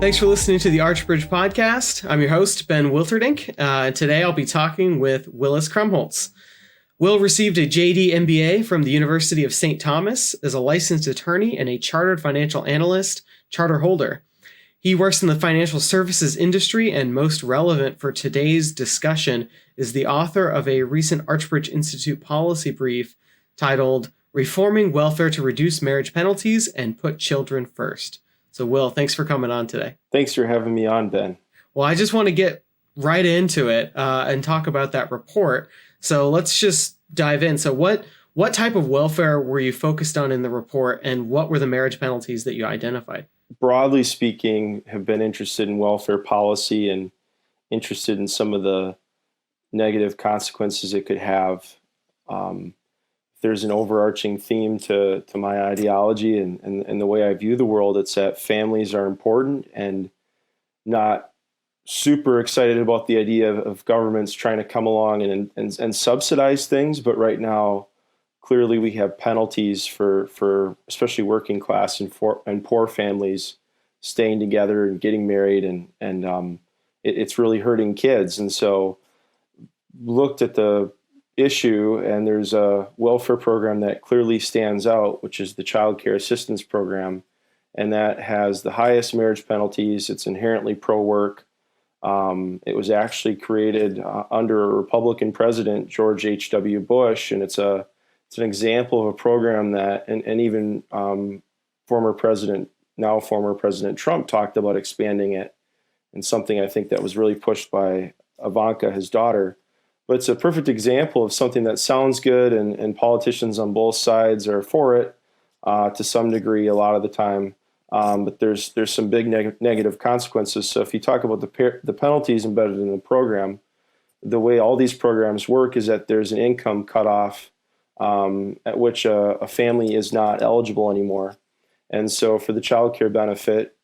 Thanks for listening to the Archbridge podcast. I'm your host, Ben Wilterdink. Today I'll be talking with Willis Krumholz. Will received a JD MBA from the University of St. Thomas, as a licensed attorney and a chartered financial analyst, charter holder. He works in the financial services industry, and most relevant for today's discussion is the author of a recent Archbridge Institute policy brief titled Reforming Welfare to Reduce Marriage Penalties and Put Children First. So, Will, thanks for coming on today. Thanks for having me on, Ben. Well, I just want to get right into it and talk about that report. So let's just dive in. So what type of welfare were you focused on in the report, and what were the marriage penalties that you identified? Broadly speaking, have been interested in welfare policy and interested in some of the negative consequences it could have. There's an overarching theme to my ideology and the way I view the world. It's that families are important, and not super excited about the idea of governments trying to come along and subsidize things. But right now, clearly we have penalties for especially working class and poor families staying together and getting married, and it's really hurting kids. And so looked at the issue, and there's a welfare program that clearly stands out, which is the Child Care Assistance Program, and that has the highest marriage penalties. It's inherently pro-work. It was actually created under a Republican president, George H.W. Bush, and it's an example of a program that, and even former President Trump talked about expanding it, and something I think that was really pushed by Ivanka, his daughter. But it's a perfect example of something that sounds good, and politicians on both sides are for it to some degree a lot of the time. But there's some big negative consequences. So if you talk about the penalties embedded in the program, the way all these programs work is that there's an income cutoff at which a family is not eligible anymore. And so for the child care benefit,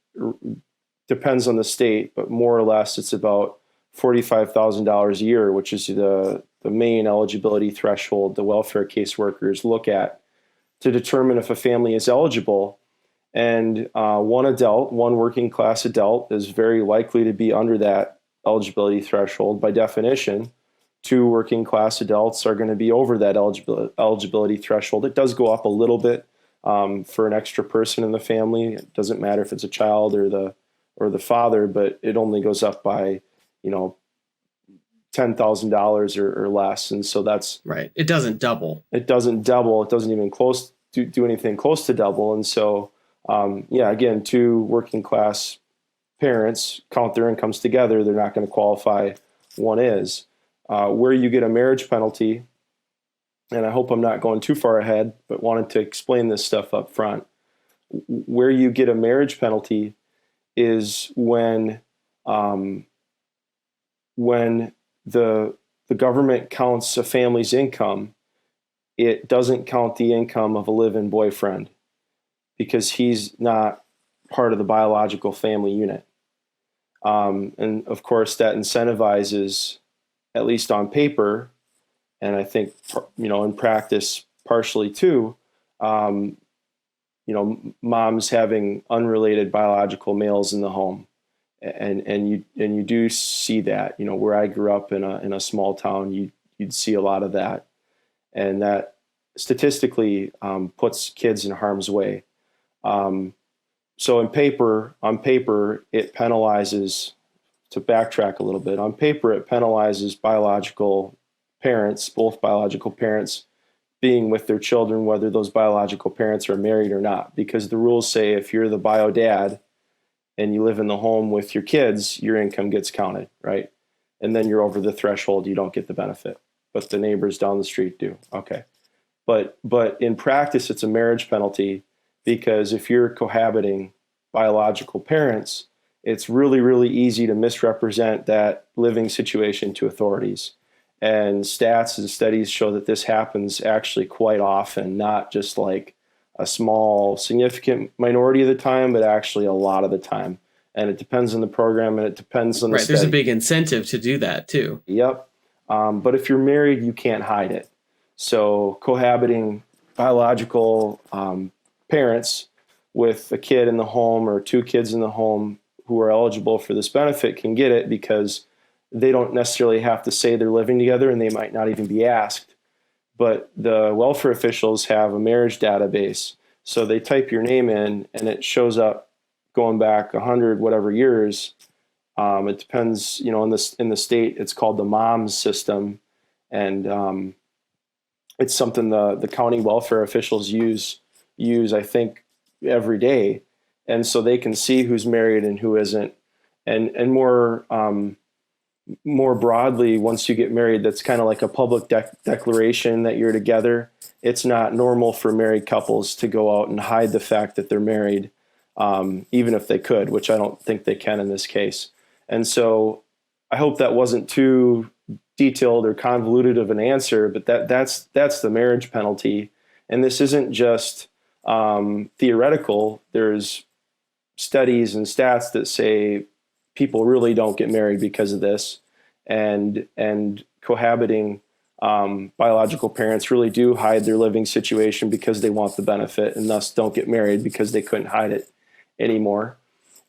depends on the state, but more or less it's about $45,000 a year, which is the main eligibility threshold the welfare caseworkers look at to determine if a family is eligible. And one working class adult is very likely to be under that eligibility threshold by definition. Two working class adults are going to be over that eligibility threshold. It does go up a little bit for an extra person in the family. It doesn't matter if it's a child or the father, but it only goes up by $10,000 or less. And so that's right. It doesn't double. It doesn't double. It doesn't even do anything close to double. And so, again, two working class parents count their incomes together. They're not going to qualify. One is where you get a marriage penalty. And I hope I'm not going too far ahead, but wanted to explain this stuff up front. Where you get a marriage penalty is when the government counts a family's income, it doesn't count the income of a live-in boyfriend because he's not part of the biological family unit. And of course that incentivizes, at least on paper, and I think, in practice partially too, moms having unrelated biological males in the home. And you do see that, where I grew up in a small town, you'd see a lot of that, and that statistically puts kids in harm's way. So on paper, it penalizes. To backtrack a little bit, on paper, it penalizes biological parents, both biological parents, being with their children, whether those biological parents are married or not, because the rules say if you're the bio dad and you live in the home with your kids, your income gets counted, right? And then you're over the threshold, you don't get the benefit, but the neighbors down the street do. Okay. But in practice, it's a marriage penalty, because if you're cohabiting biological parents, it's really, really easy to misrepresent that living situation to authorities. And stats and studies show that this happens actually quite often, not just like a small, significant minority of the time, but actually a lot of the time. And it depends on the program, and it depends on the study. There's a big incentive to do that too. Yep. But if you're married, you can't hide it. So cohabiting biological parents with a kid in the home or two kids in the home who are eligible for this benefit can get it because they don't necessarily have to say they're living together, and they might not even be asked. But the welfare officials have a marriage database. So they type your name in and it shows up going back 100 whatever years. It depends, in the state, it's called the MOMS system. And it's something the county welfare officials use, I think, every day. And so they can see who's married and who isn't. And more broadly, once you get married, that's kind of like a public declaration that you're together. It's not normal for married couples to go out and hide the fact that they're married, even if they could, which I don't think they can in this case. And so I hope that wasn't too detailed or convoluted of an answer, but that's the marriage penalty. And this isn't just theoretical. There's studies and stats that say people really don't get married because of this, and cohabiting biological parents really do hide their living situation because they want the benefit, and thus don't get married because they couldn't hide it anymore.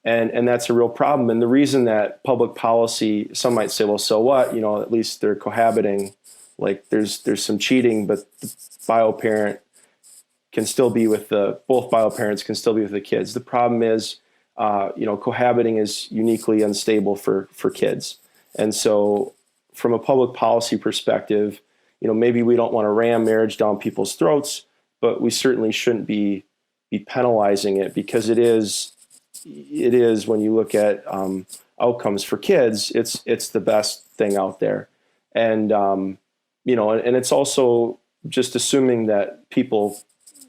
And that's a real problem. And the reason that public policy, some might say, well, so what? At least they're cohabiting. Like there's some cheating, but the bio parent can still be with both bio parents can still be with the kids. The problem is, cohabiting is uniquely unstable for kids. And so from a public policy perspective, maybe we don't want to ram marriage down people's throats, but we certainly shouldn't be penalizing it, because it is when you look at outcomes for kids, it's the best thing out there. And, and it's also just assuming that people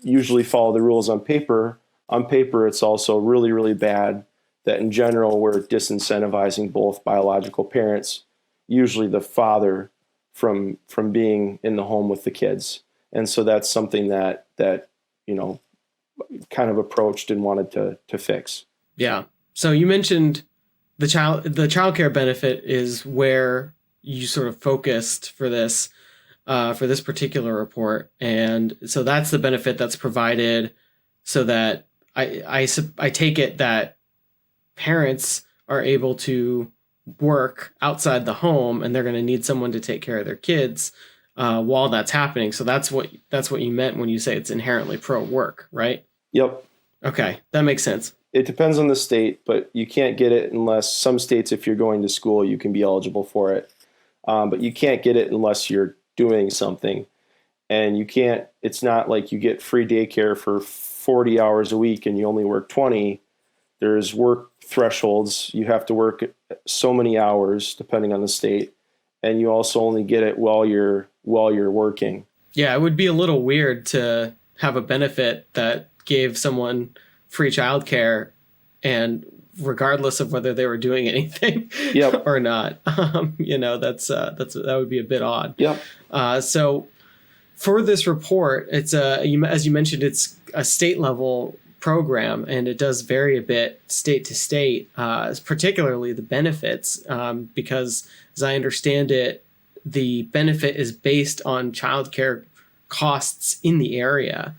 usually follow the rules on paper. On paper, it's also really, really bad that in general, we're disincentivizing both biological parents, usually the father, from being in the home with the kids. And so that's something that kind of approached and wanted to fix. Yeah. So you mentioned the child care benefit is where you sort of focused for this particular report. And so that's the benefit that's provided so that I take it that parents are able to work outside the home, and they're going to need someone to take care of their kids while that's happening. So that's what you meant when you say it's inherently pro work, right? Yep. Okay, that makes sense. It depends on the state, but you can't get it unless some states, if you're going to school, you can be eligible for it. But you can't get it unless you're doing something. And it's not like you get free daycare for 40 hours a week and you only work 20. There's work thresholds. You have to work so many hours depending on the state. And you also only get it while you're working. Yeah, it would be a little weird to have a benefit that gave someone free childcare, and regardless of whether they were doing anything yep. or not, that would be a bit odd. Yep. So for this report, it's as you mentioned, it's a state level program, and it does vary a bit state to state, particularly the benefits, because as I understand it, the benefit is based on childcare costs in the area.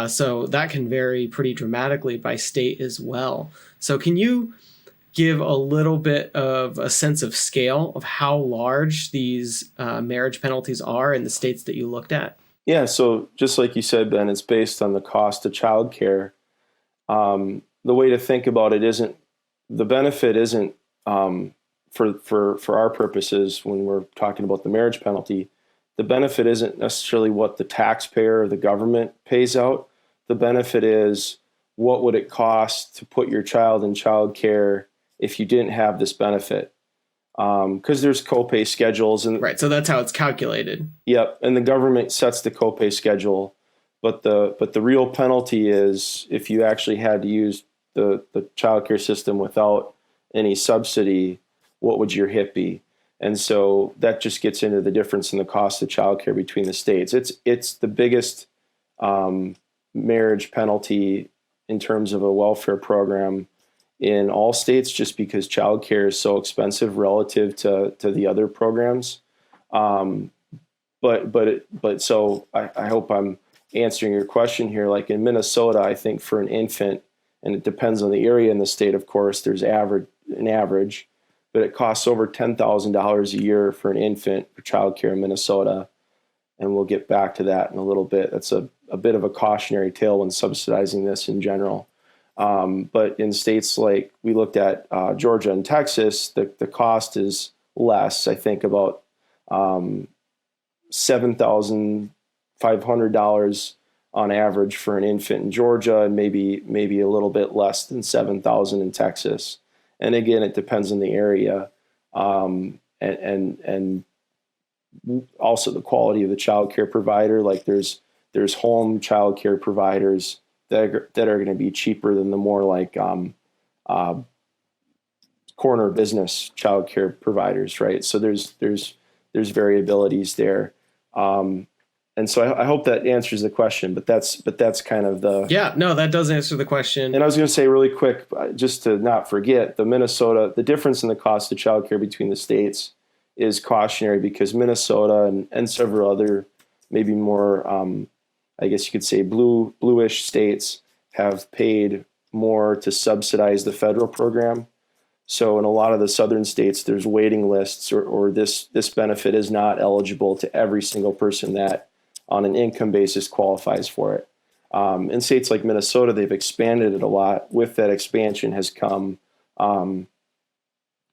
So that can vary pretty dramatically by state as well. So can you give a little bit of a sense of scale of how large these marriage penalties are in the states that you looked at? Yeah, so just like you said, Ben, it's based on the cost of childcare. The way to think about it isn't, the benefit isn't for our purposes when we're talking about the marriage penalty. The benefit isn't necessarily what the taxpayer or the government pays out. The benefit is, what would it cost to put your child in child care if you didn't have this benefit? Because there's copay schedules. Right, so that's how it's calculated. Yep, and the government sets the copay schedule. But the real penalty is if you actually had to use the child care system without any subsidy, what would your hit be? And so that just gets into the difference in the cost of childcare between the states. It's the biggest marriage penalty in terms of a welfare program in all states, just because childcare is so expensive relative to the other programs. So I hope I'm answering your question here. Like in Minnesota, I think for an infant, and it depends on the area in the state, of course. There's an average, but it costs over $10,000 a year for an infant for childcare in Minnesota. And we'll get back to that in a little bit. That's a bit of a cautionary tale when subsidizing this in general. But in states like we looked at Georgia and Texas, the cost is less, I think about $7,500 on average for an infant in Georgia, and maybe a little bit less than $7,000 in Texas. And again, it depends on the area, and also the quality of the child care provider. Like there's home child care providers that are going to be cheaper than the more like corner business child care providers, right? So there's variabilities there. And so I hope that answers the question, but that's kind of the... Yeah, no, that does answer the question. And I was going to say really quick, just to not forget, the difference in the cost of childcare between the states is cautionary, because Minnesota and several other maybe more, I guess you could say bluish states have paid more to subsidize the federal program. So in a lot of the southern states, there's waiting lists, or this benefit is not eligible to every single person that on an income basis qualifies for it. In states like Minnesota, they've expanded it a lot. With that expansion has come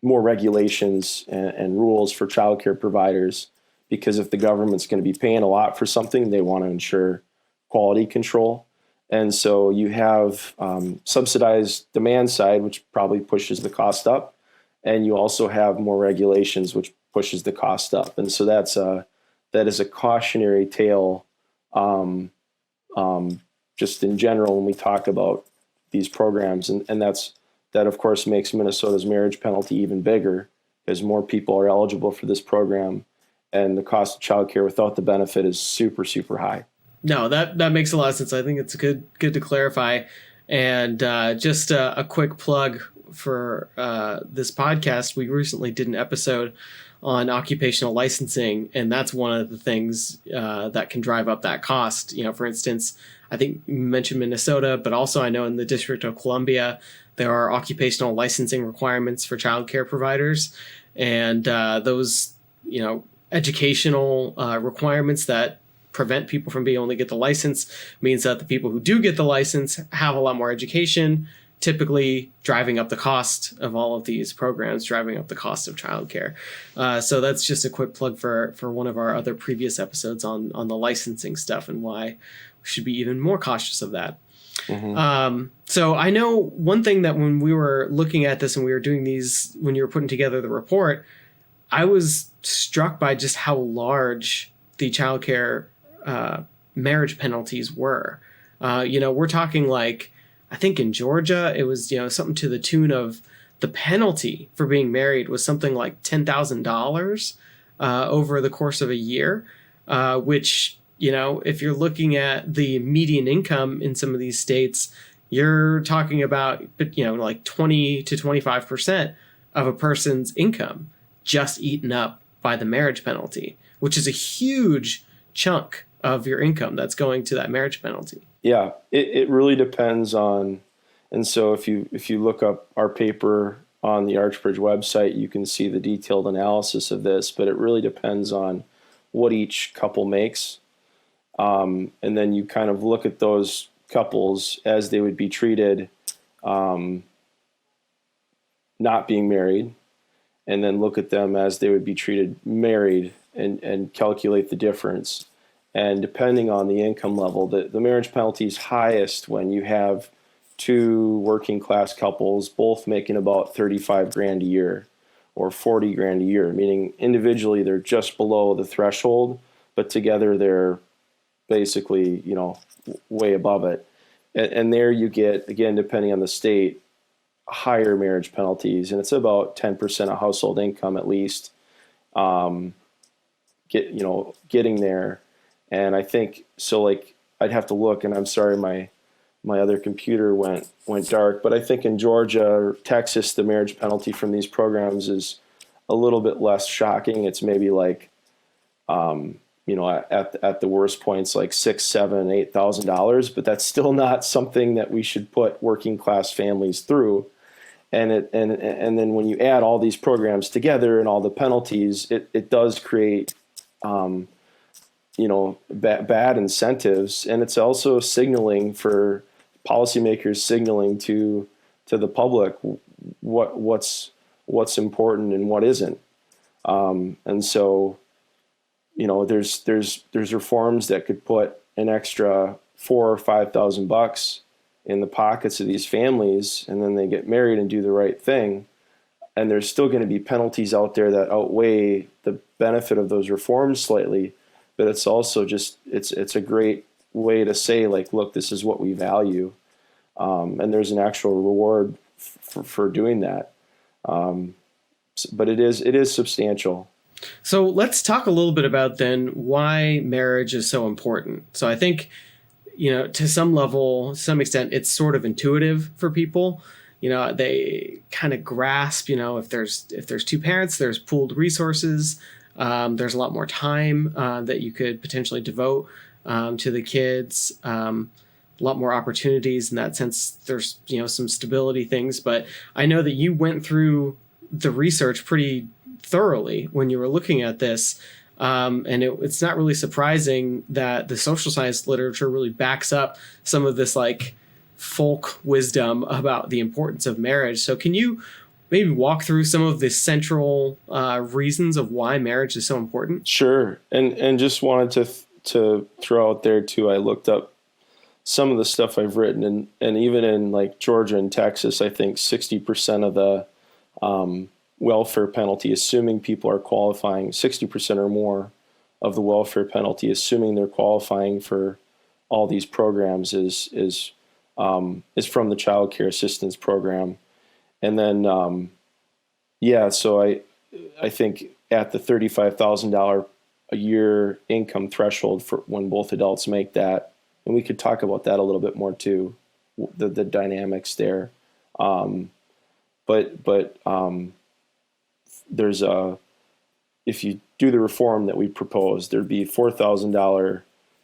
more regulations and rules for childcare providers, because if the government's going to be paying a lot for something, they want to ensure quality control. And so you have subsidized demand side, which probably pushes the cost up, and you also have more regulations, which pushes the cost up. And so that is a cautionary tale, just in general when we talk about these programs, and that of course makes Minnesota's marriage penalty even bigger, because more people are eligible for this program, and the cost of childcare without the benefit is super, super high. No, that makes a lot of sense. I think it's good to clarify. And just a quick plug for this podcast. We recently did an episode on occupational licensing, and that's one of the things that can drive up that cost. You know, for instance, I think you mentioned Minnesota, but also I know in the District of Columbia, there are occupational licensing requirements for childcare providers, and those, educational requirements that prevent people from being able to get the license means that the people who do get the license have a lot more education, typically driving up the cost of all of these programs, driving up the cost of childcare. So that's just a quick plug for one of our other previous episodes on the licensing stuff and why we should be even more cautious of that. Mm-hmm. So I know one thing that when we were looking at this and we were doing these, when you were putting together the report, I was struck by just how large the childcare marriage penalties were. We're talking like, I think in Georgia, it was, something to the tune of the penalty for being married was something like $10,000 over the course of a year, which, if you're looking at the median income in some of these states, you're talking about, like 20 to 25% of a person's income just eaten up by the marriage penalty, which is a huge chunk of your income that's going to that marriage penalty. Yeah, it really depends on, and so if you look up our paper on the Archbridge website, you can see the detailed analysis of this, but it really depends on what each couple makes. And then you kind of look at those couples as they would be treated not being married, and then look at them as they would be treated married and calculate the difference. And depending on the income level, the marriage penalty is highest when you have two working class couples, both making about $35,000 a year or $40,000 a year, meaning individually they're just below the threshold, but together they're basically, way above it. And there you get, again, depending on the state, higher marriage penalties, and it's about 10% of household income at least, getting there. And I think so. Like I'd have to look, and I'm sorry, my other computer went dark. But I think in Georgia or Texas, the marriage penalty from these programs is a little bit less shocking. It's maybe like at the worst points, like $6,000, $7,000, $8,000, but that's still not something that we should put working class families through. And then when you add all these programs together and all the penalties, it does create, bad incentives. And it's also signaling for policymakers, signaling to the public what's important and what isn't. And so, there's reforms that could put an extra $4,000 or $5,000 in the pockets of these families, and then they get married and do the right thing. And there's still going to be penalties out there that outweigh the benefit of those reforms slightly. But it's also just, it's a great way to say, like, look, this is what we value. And there's an actual reward for doing that. But it is substantial. So let's talk a little bit about then why marriage is so important. So I think, to some level, some extent, it's sort of intuitive for people. They kind of grasp, if there's two parents, there's pooled resources. There's a lot more time that you could potentially devote to the kids. A lot more opportunities in that sense. There's, some stability things. But I know that you went through the research pretty thoroughly when you were looking at this. And it's not really surprising that the social science literature really backs up some of this like folk wisdom about the importance of marriage. So can you maybe walk through some of the central reasons of why marriage is so important? Sure. And just wanted to throw out there too, I looked up some of the stuff I've written, and even in like Georgia and Texas, I think 60% of the welfare penalty, assuming people are qualifying, 60% or more of the welfare penalty, assuming they're qualifying for all these programs, is from the child care assistance program. And then, so I think at the $35,000 a year income threshold for when both adults make that, and we could talk about that a little bit more too, the dynamics there. But there's if you do the reform that we proposed, there'd be $4,000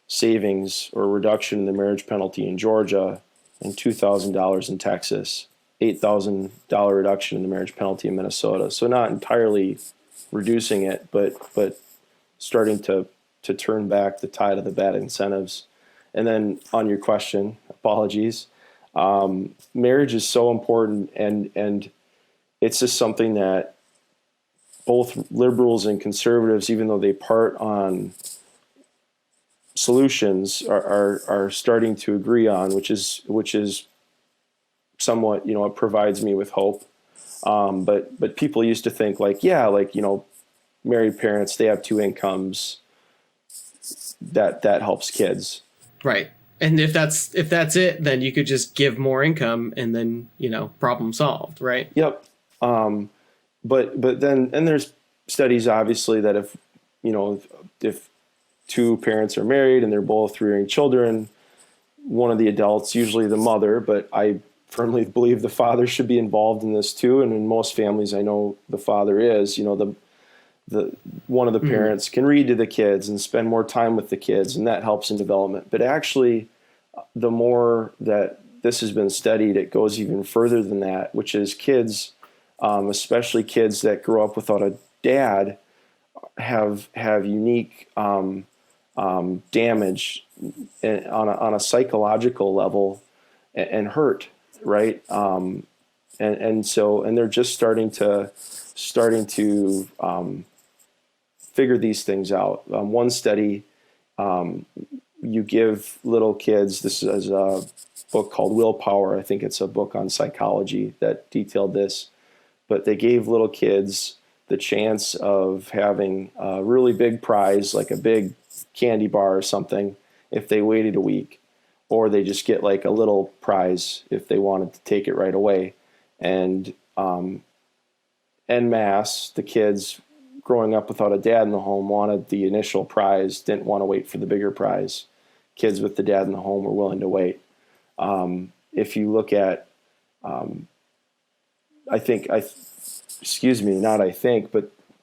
savings or reduction in the marriage penalty in Georgia and $2,000 in Texas, $8,000 reduction in the marriage penalty in Minnesota. So not entirely reducing it, but starting to turn back the tide of the bad incentives. And then on your question, apologies, marriage is so important, and it's just something that both liberals and conservatives, even though they part on solutions, are starting to agree on, which is somewhat, it provides me with hope. But people used to think married parents, they have two incomes, that helps kids. Right. And if that's it, then you could just give more income and then, problem solved, right? Yep. But then, and there's studies obviously that if two parents are married and they're both rearing children, one of the adults, usually the mother, but I firmly believe the father should be involved in this too. And in most families, I know the father is, the one of the parents can read to the kids and spend more time with the kids, and that helps in development. But actually, the more that this has been studied, it goes even further than that, which is kids, especially kids that grow up without a dad, have unique damage on a psychological level and hurt, right? And they're just starting to figure these things out. One study, you give little kids, this is a book called Willpower. I think it's a book on psychology that detailed this, but they gave little kids the chance of having a really big prize, like a big candy bar or something, if they waited a week, or they just get like a little prize if they wanted to take it right away. And en masse, the kids growing up without a dad in the home wanted the initial prize, didn't want to wait for the bigger prize. Kids with the dad in the home were willing to wait. If you look at, but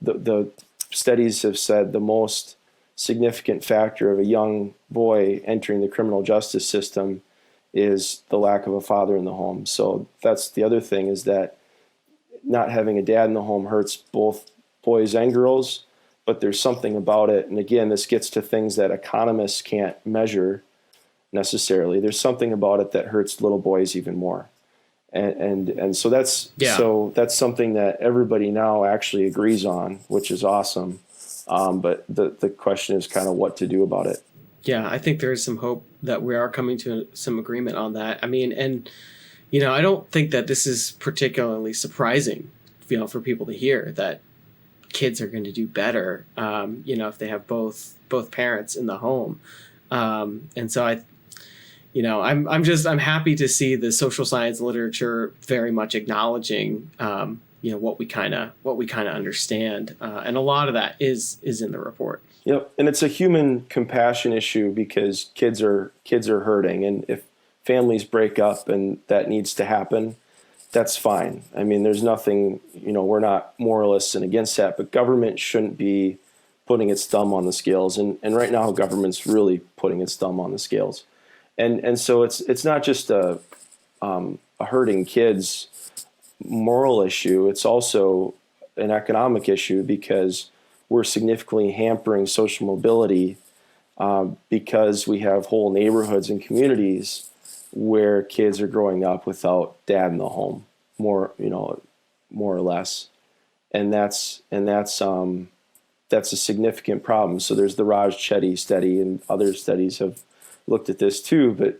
the studies have said the most significant factor of a young boy entering the criminal justice system is the lack of a father in the home. So that's the other thing, is that not having a dad in the home hurts both boys and girls, but there's something about it. And again, this gets to things that economists can't measure necessarily. There's something about it that hurts little boys even more. And so that's something that everybody now actually agrees on, which is awesome. But the question is kind of what to do about it. Yeah, I think there is some hope that we are coming to some agreement on that. I mean, and, you know, I don't think that this is particularly surprising, you know, for people to hear that kids are going to do better, you know, if they have both parents in the home. And so I'm happy to see the social science literature very much acknowledging, you know, what we kind of understand. And a lot of that is in the report. Yep. And it's a human compassion issue, because kids are hurting. And if families break up and that needs to happen, that's fine. I mean, there's nothing, you know, we're not moralists and against that, but government shouldn't be putting its thumb on the scales. And right now government's really putting its thumb on the scales. And so it's not just a hurting kids moral issue. It's also an economic issue, because we're significantly hampering social mobility, because we have whole neighborhoods and communities where kids are growing up without dad in the home, more or less. And that's a significant problem. So there's the Raj Chetty study, and other studies have looked at this too, but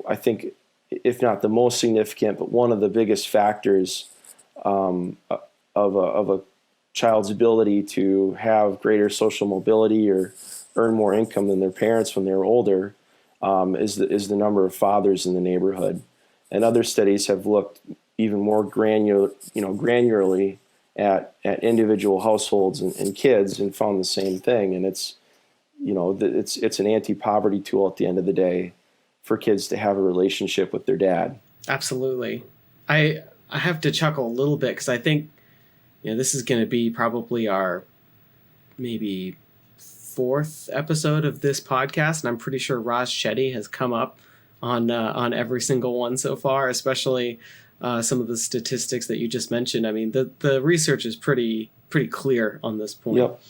I think, if not the most significant, but one of the biggest factors of a child's ability to have greater social mobility or earn more income than their parents when they're older is the number of fathers in the neighborhood. And other studies have looked even more granularly at individual households and kids, and found the same thing. And it's an anti-poverty tool at the end of the day for kids to have a relationship with their dad. Absolutely. I have to chuckle a little bit, because I think, you know, this is going to be probably our maybe 4th episode of this podcast, and I'm pretty sure Raj Chetty has come up on every single one so far, especially some of the statistics that you just mentioned. I mean, the research is pretty clear on this point. Yep.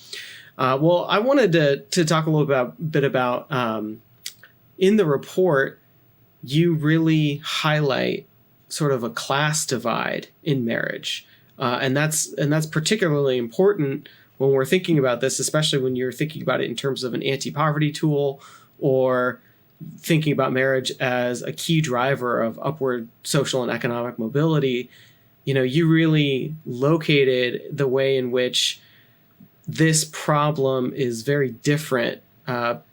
Well, I wanted to talk a little bit about in the report, you really highlight sort of a class divide in marriage, and that's particularly important when we're thinking about this, especially when you're thinking about it in terms of an anti-poverty tool, or thinking about marriage as a key driver of upward social and economic mobility. You know, you really located the way in which this problem is very different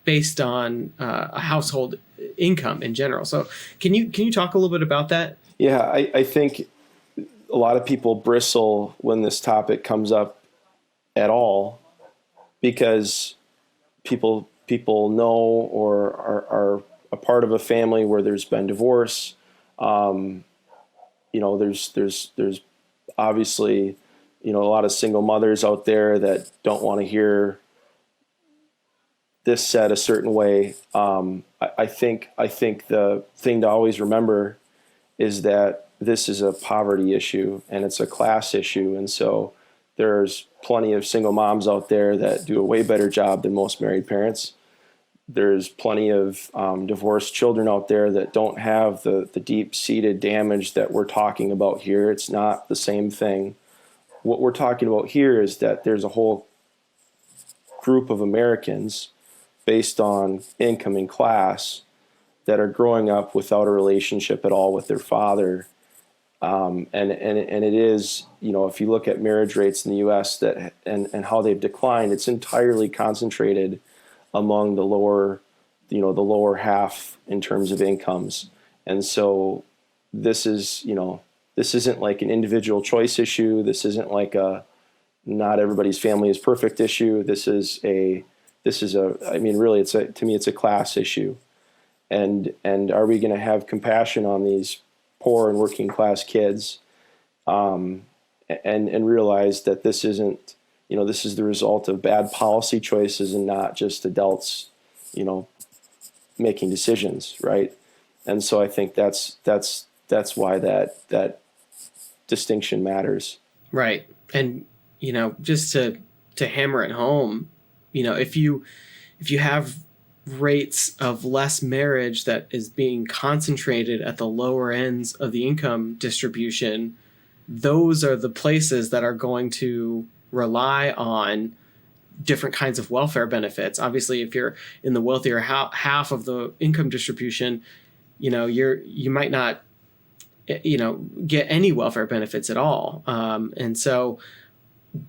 based on a household income in general. So can you talk a little bit about that? Yeah, I think a lot of people bristle when this topic comes up at all, because people know or are a part of a family where there's been divorce. You know, there's obviously, you know, a lot of single mothers out there that don't want to hear this said a certain way. I think the thing to always remember is that this is a poverty issue and it's a class issue. And so there's plenty of single moms out there that do a way better job than most married parents. There's plenty of divorced children out there that don't have the deep-seated damage that we're talking about here. It's not the same thing. What we're talking about here is that there's a whole group of Americans based on income and class that are growing up without a relationship at all with their father. And it is, you know, if you look at marriage rates in the U.S. that and how they've declined, it's entirely concentrated among the lower half in terms of incomes. And so this is, you know, this isn't like an individual choice issue. This isn't like a not everybody's family is perfect issue. This is a I mean, really, to me, it's a class issue. And are we going to have compassion on these poor and working class kids, and realize that this isn't, this is the result of bad policy choices and not just adults, making decisions, right? And so I think that's why that distinction matters. Right. And, just to hammer it home, if you have rates of less marriage that is being concentrated at the lower ends of the income distribution, those are the places that are going to rely on different kinds of welfare benefits. Obviously, if you're in the wealthier half of the income distribution, you might not, get any welfare benefits at all. And so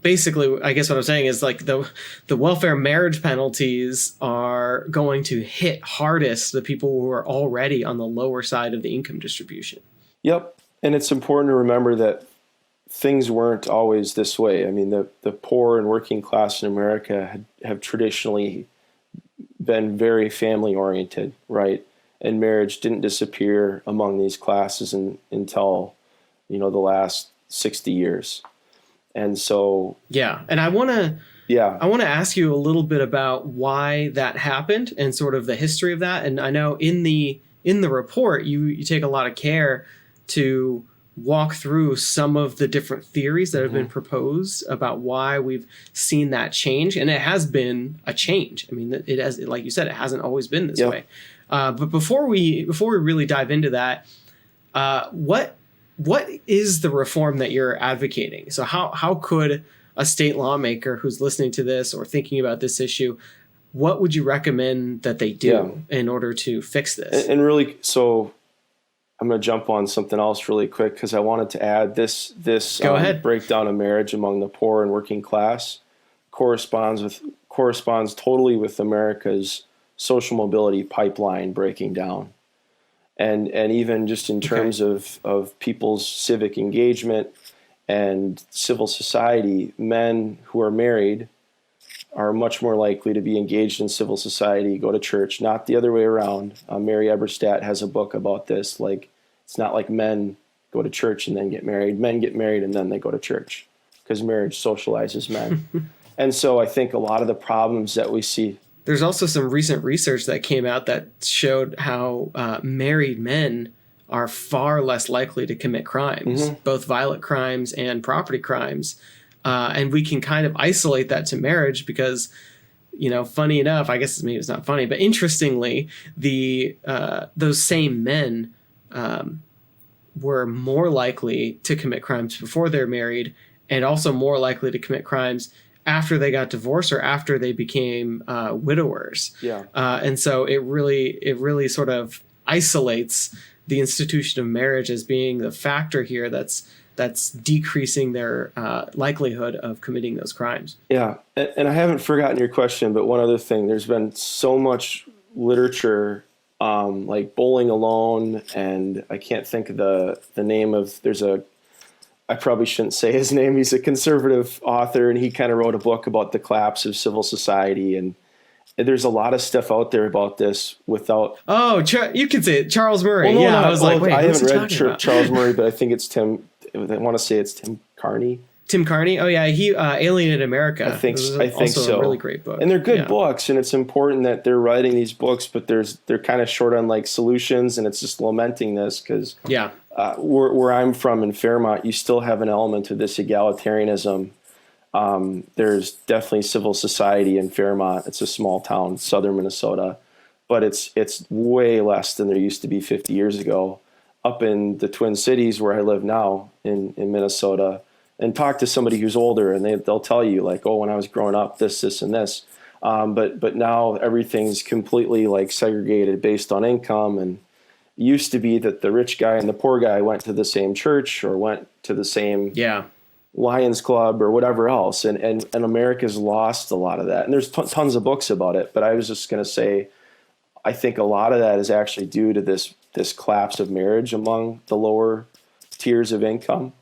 basically, I guess what I'm saying is like the welfare marriage penalties are going to hit hardest the people who are already on the lower side of the income distribution. Yep. And it's important to remember that things weren't always this way. I mean, the poor and working class in America have traditionally been very family oriented, right? And marriage didn't disappear among these classes until, the last 60 years. And so, yeah. And I want to ask you a little bit about why that happened and sort of the history of that. And I know in the report, you take a lot of care to walk through some of the different theories that have been proposed about why we've seen that change. And it has been a change. I mean, it has, like you said, it hasn't always been this way. But before we really dive into that, what is the reform that you're advocating? So how could a state lawmaker who's listening to this or thinking about this issue, what would you recommend that they do in order to fix this? And really, so I'm going to jump on something else really quick because I wanted to add this breakdown of marriage among the poor and working class corresponds totally with America's social mobility pipeline breaking down. And even just in terms of people's civic engagement and civil society, men who are married are much more likely to be engaged in civil society, go to church, not the other way around. Mary Eberstadt has a book about this. Like, it's not like men go to church and then get married. Men get married and then they go to church because marriage socializes men. And so I think a lot of the problems that we see. There's also some recent research that came out that showed how married men are far less likely to commit crimes, both violent crimes and property crimes. And we can kind of isolate that to marriage because, funny enough, I guess maybe it's not funny, but interestingly, those same men were more likely to commit crimes before they're married and also more likely to commit crimes after they got divorced or after they became widowers. And so it really sort of isolates the institution of marriage as being the factor here that's decreasing their likelihood of committing those crimes. Yeah. And I haven't forgotten your question, but one other thing, there's been so much literature like Bowling Alone, and I can't think of the name of, I probably shouldn't say his name. He's a conservative author, and he kind of wrote a book about the collapse of civil society. And there's a lot of stuff out there about this without. Oh, you can say it. Charles Murray. Well, no, I was like, wait, I haven't read Charles Murray, but I think it's Tim. I want to say it's Tim Carney. Tim Carney? Oh, yeah. He Alienated America. I think also so. A really great book. And they're good books, and it's important that they're writing these books, but they're kind of short on like solutions, and it's just lamenting this because where I'm from in Fairmont, you still have an element of this egalitarianism. There's definitely civil society in Fairmont. It's a small town, southern Minnesota, but it's way less than there used to be 50 years ago. Up in the Twin Cities where I live now in Minnesota, and talk to somebody who's older, and they'll tell you like, oh, when I was growing up, this, and this. But now everything's completely like segregated based on income. And it used to be that the rich guy and the poor guy went to the same church or went to the same Lions Club or whatever else. And America's lost a lot of that. And there's tons of books about it. But I was just going to say, I think a lot of that is actually due to this collapse of marriage among the lower tiers of income.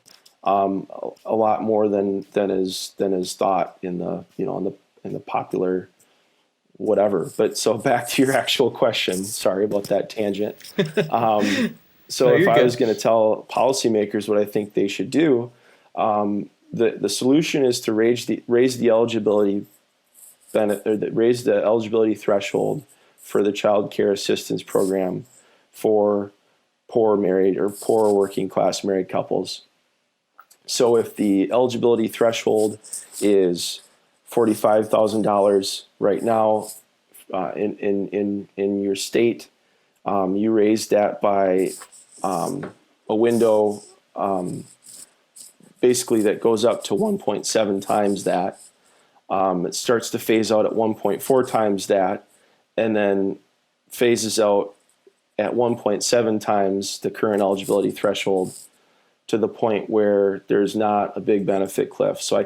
A lot more than is thought in the popular whatever. But so back to your actual question. Sorry about that tangent. So if I was going to tell policymakers what I think they should do, the solution is to raise the eligibility raise the eligibility threshold for the child care assistance program for poor married or poor working class married couples. So if the eligibility threshold is $45,000 right now in your state, you raise that by a window basically that goes up to 1.7 times that. It starts to phase out at 1.4 times that, and then phases out at 1.7 times the current eligibility threshold, to the point where there's not a big benefit cliff. So I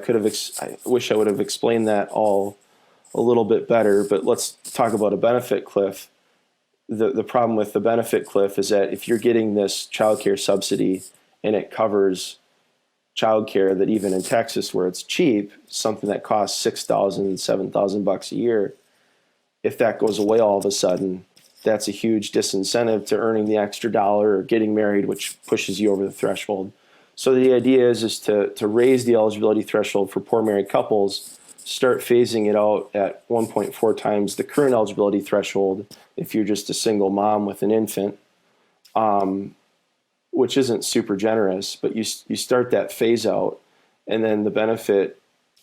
wish I would have explained that all a little bit better, but let's talk about a benefit cliff. The problem with the benefit cliff is that if you're getting this child care subsidy and it covers childcare that even in Texas where it's cheap, something that costs $6,000, $7,000 a year, if that goes away all of a sudden, that's a huge disincentive to earning the extra dollar or getting married, which pushes you over the threshold. So the idea is to raise the eligibility threshold for poor married couples, start phasing it out at 1.4 times the current eligibility threshold if you're just a single mom with an infant, which isn't super generous, but you start that phase out, and then the benefit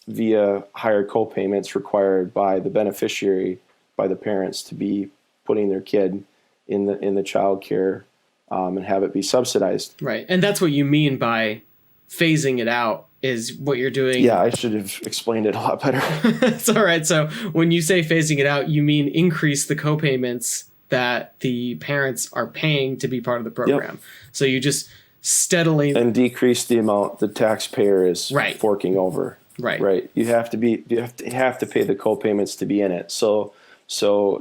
via higher co-payments required by the beneficiary, by the parents, to be putting their kid in the child care and have it be subsidized. Right. And that's what you mean by phasing it out, is what you're doing. Yeah, I should have explained it a lot better. It's all right. So when you say phasing it out, you mean increase the co-payments that the parents are paying to be part of the program. Yep. So you just steadily... And decrease the amount the taxpayer is right. forking over. Right. Right. You have to pay the co-payments to be in it. So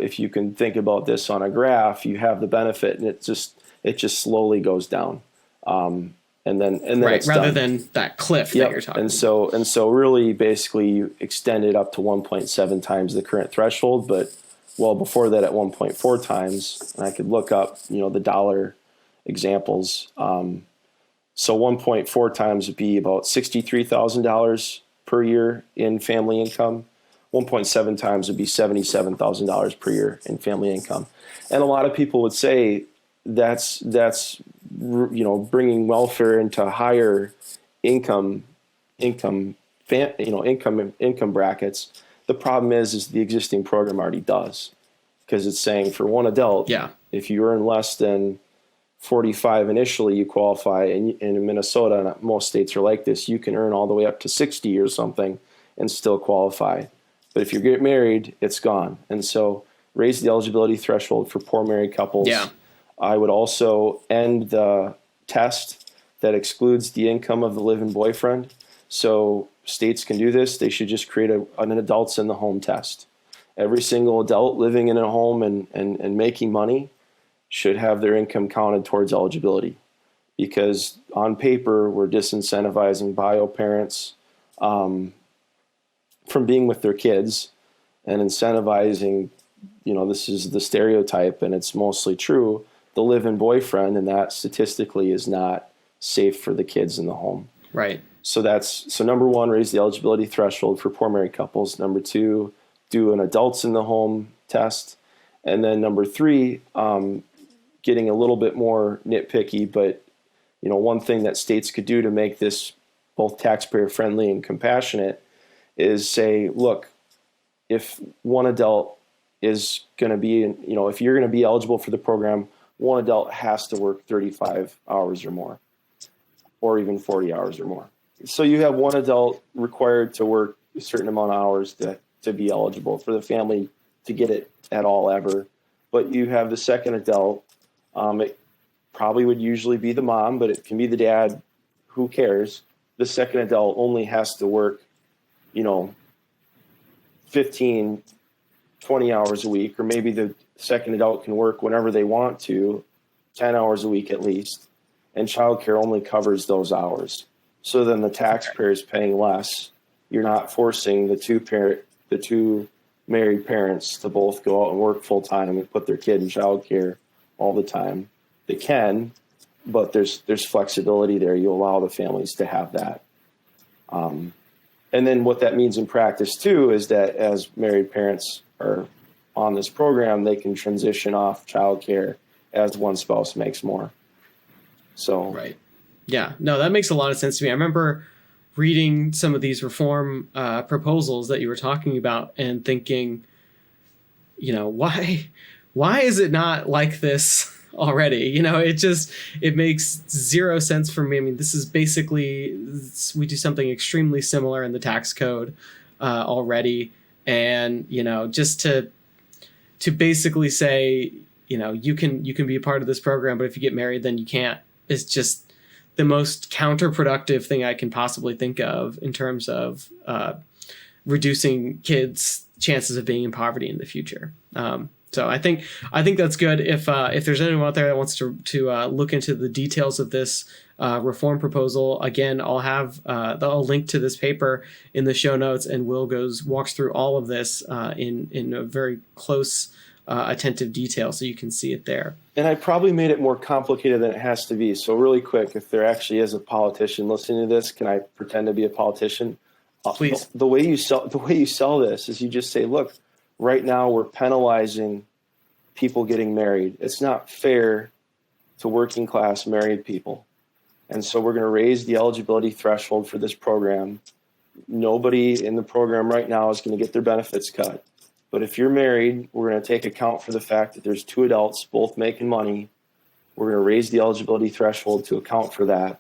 if you can think about this on a graph, you have the benefit, and it just slowly goes down. And then right, it's rather done. Than that cliff that you're talking about. And so really basically you extend it up to 1.7 times the current threshold, but well before that at 1.4 times, and I could look up, the dollar examples. So 1.4 times would be about $63,000 per year in family income. 1.7 times would be $77,000 per year in family income. And a lot of people would say that's bringing welfare into higher income brackets. The problem is the existing program already does, because it's saying for one adult, if you earn less than 45 initially, you qualify. And in Minnesota, and most states are like this, you can earn all the way up to 60 or something and still qualify. But if you get married, it's gone. And so raise the eligibility threshold for poor married couples. Yeah. I would also end the test that excludes the income of the live-in boyfriend. So states can do this. They should just create an adults in the home test. Every single adult living in a home and making money should have their income counted towards eligibility, because on paper we're disincentivizing bio parents from being with their kids and incentivizing, this is the stereotype and it's mostly true, the live-in boyfriend, and that statistically is not safe for the kids in the home. Right. So number one, raise the eligibility threshold for poor married couples. Number two, do an adults in the home test. And then number three, getting a little bit more nitpicky, but one thing that states could do to make this both taxpayer friendly and compassionate is say, look, if one adult is going to be, if you're going to be eligible for the program, one adult has to work 35 hours or more, or even 40 hours or more. So you have one adult required to work a certain amount of hours to be eligible for the family to get it at all ever. But you have the second adult. It probably would usually be the mom, but it can be the dad. Who cares? The second adult only has to work, 15, 20 hours a week, or maybe the second adult can work whenever they want to, 10 hours a week at least, and childcare only covers those hours. So then the taxpayer is paying less. You're not forcing the two married parents to both go out and work full time and put their kid in childcare all the time. They can, but there's flexibility there. You allow the families to have that. And then what that means in practice too is that as married parents are on this program, they can transition off childcare as one spouse makes more. So, right. Yeah, no, that makes a lot of sense to me. I remember reading some of these reform proposals that you were talking about and thinking, why is it not like this already? It makes zero sense for me. I mean, this is basically, we do something extremely similar in the tax code already. And, just to basically say, you can be a part of this program, but if you get married, then you can't, is just the most counterproductive thing I can possibly think of in terms of reducing kids' chances of being in poverty in the future. So I think that's good. If there's anyone out there that wants to look into the details of this reform proposal, again, I'll have I'll link to this paper in the show notes, and Will walks through all of this in a very close, attentive detail, so you can see it there. And I probably made it more complicated than it has to be. So really quick, if there actually is a politician listening to this, can I pretend to be a politician? Please. The way you sell this is you just say, look, right now we're penalizing people getting married. It's not fair to working class married people. And so we're going to raise the eligibility threshold for this program. Nobody in the program right now is going to get their benefits cut. But if you're married, we're going to take account for the fact that there's two adults both making money. We're going to raise the eligibility threshold to account for that.